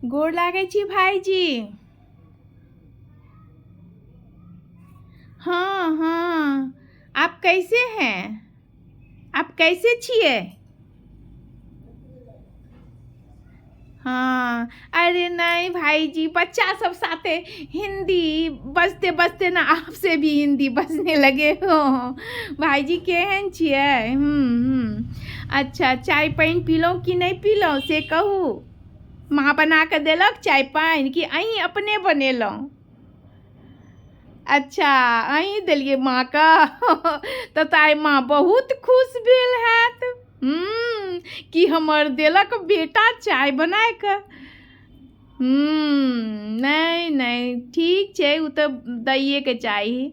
गोर लागै छी भाईजी। हाँ हाँ, आप कैसे हैं? आप कैसे छिए? हाँ, अरे नहीं भाईजी, बच्चा सब साथे हिंदी बजते बजते ना आपसे भी हिंदी बजने लगे हो। भाईजी केहन छिए? अच्छा, चाय पानि पीलहुँ कि नहीं पीलहुँ से कहू। माँ बना कऽ देलक चाय पानि कि अहीं अपने बनेलहुँ? अच्छा, अहीं देलिए माँ का। तऽ आइ माँ बहुत खुश भेल हैत कि हमर देलक बेटा चाय बनाए कऽ। नहीं नहीं, ठीक छै, उ तऽ दैएके चाही।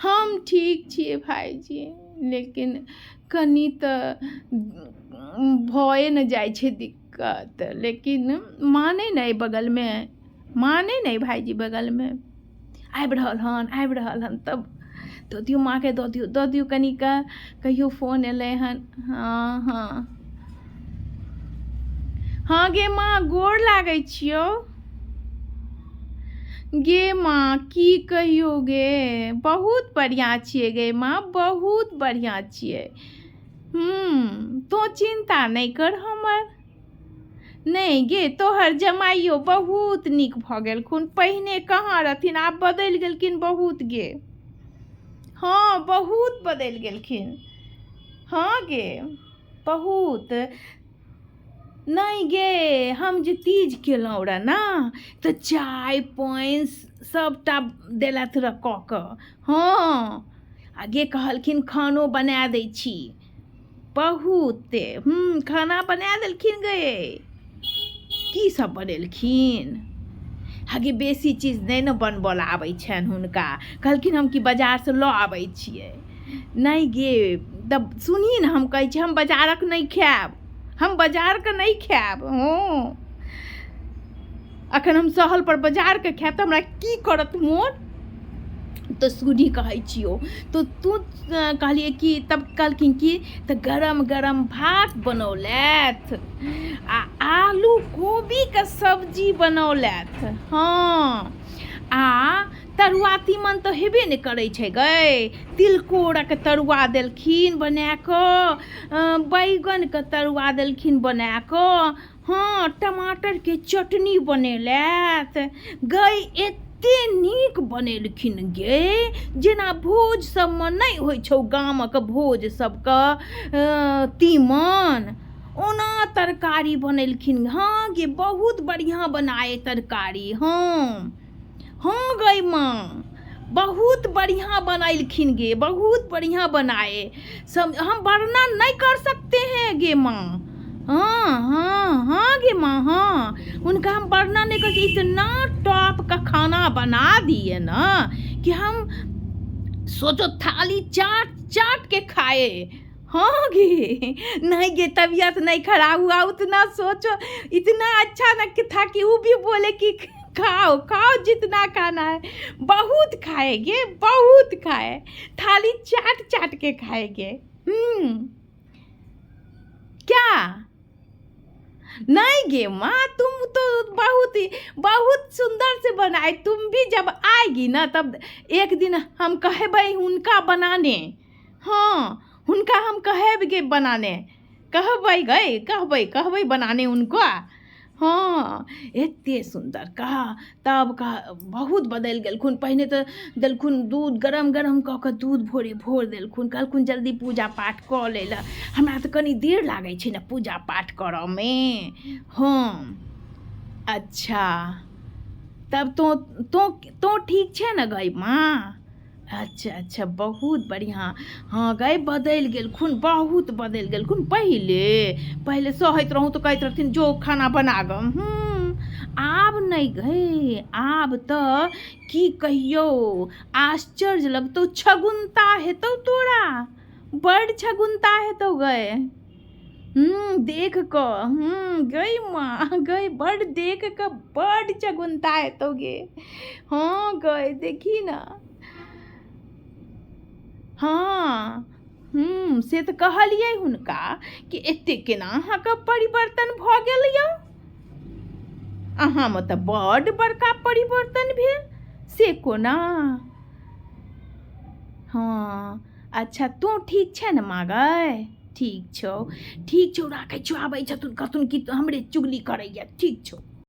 हम ठीक छियै भाईजी, लेकिन कनि तऽ भए न जाइ छै दिक्कत। लेकिन माने नहीं बगलमे, माने नहीं भाईजी बगलमे। आबि रहल हन तब दऽ दियौ माँके, दऽ दियौ कनिके, कहियो फोन एलै हन। हाँ हाँ हाँ गे माँ, गोर लागै छियौ। गे माँ की कहियो गे, बहुत बढ़िआँ छियै गे माँ, बहुत बढ़िआँ छियै। तो चिन्ता नहीं कर हमर। नहीं गे, तोहर जमाइयो बहुत नीक भऽ गेलखुन। पहिने कहाँ रहथिन, आब बदलि गेलखिन बहुत गे। हाँ, बहुत बदलि गेलखिन। हाँ गे, बहुत। नहीं गे, हम जे तीज केलहुँ रऽ ना, तऽ चाय पानि सबटा देलथि रऽ कऽ कऽ। हाँ, आगे कहलखिन खानो बना दै छी बहुते। खाना बना देलखिन गे। की सब बनेलखिन? आगे बेसी चीज नहीं न बनबल आबै छनि हुनका। कहलखिन हम कि बाजारसँ लऽ आबै छियै। नहीं गे, तब सुनही ने, हम कहै छी हम बाजारक नहीं खायब, हम बाजारके नहीं खायब। हाँ, अखन हम सहल पर बाजारके खायब तऽ हमरा की करत मोन? तऽ सुनी कहै छियौ, तो तू कहलिए कि तब कहलखिन कि तऽ गरम गरम भात बनौलथि आ आलू कोबीके सब्जी बनौलथि। हाँ, आ तरुआ तीमन तऽ हेबे ने करै छै गै। तिलकोरक तरुआ देलखिन बना कऽ, बैगनके तरुआ देलखिन बना कऽ। हाँ, टमाटरके चटनी बनेलथि गै, एते नीक बनेलखिन गे, जेना भोज सबमे नहीं होइ छौ गामक भोज सबके तीमन, ओना तरकारी बनेलखिन। हाँ गे, बहुत बढ़िआँ बनाए तरकारी। हाँ हाँ गई माँ, बहुत बढ़िया बनेलखिन गे, बहुत बढ़िया बनाए। सब हम वर्णन नहीं कर सकते हैं गे माँ। हाँ हाँ हाँ गे माँ, हाँ, उनका हम वर्णन नहीं कर, इतना टॉप का खाना बना दिए ना कि हम सोचो थाली चाट चाट के खाए। हाँ गे, नहीं गे, तबीयत नहीं खराब हुआ, उतना सोचो, इतना अच्छा न था कि वो भी बोले कि खाओ खाओ जितना खाना है। बहुत खाए गे, बहुत खाए, थाली चाट चाट के खाएगे। क्या? नहीं गे माँ, तुम तो बहुत सुंदर से बनाए। तुम भी जब आएगी ना, तब एक दिन हम कहबै उनका बनाने। हाँ, उनका हम कहब गे बनाने, कहबै गए, कहबै बनाने उनको। हाँ, एते सुंदर कहा, तब कहा बहुत बदलि गेलखुन। पहिने तऽ देलखुन दूध, गरम गरम कऽ कऽ दूध भोरे भोर देलखुन। कहलखुन जल्दी पूजा पाठ कऽ लै लए, हमरा तऽ कनि देर लागै छै ने पूजा पाठ करऽमे। हाँ, अच्छा, तब तो ठीक छै ने गई माँ? अच्छा अच्छा, बहुत बढ़िया। हाँ गए, बदलि गेलखुन, बहुत बदलि गेलखुन। पहिले सहैत रहूँ तऽ कहैत रहथिन जो खाना बना गऽ। आब नहीं गए, आब तऽ की कहियो, आश्चर्य लगतौ, छगुन्ता हेतौ तोरा, बड़ छगुन्ता हेतौ गए। देख कऽ, गई माँ गई, बड़ देख कऽ बड़ छगुन्ता हेतौ गे। हाँ गए, देखी ना। हाँ, से तऽ कहलियै हुनका कि एते केना अहाँके परिवर्तन भऽ गेल यौ। अहाँमे तऽ बड्ड बड़का परिवर्तन भेल से कोना? हाँ अच्छा तू ठीक छै ने माँ गै? ठीक छौ राखै छौ, आबै छथुन कहथुन कि हमरे चुगली करैया। ठीक छौ।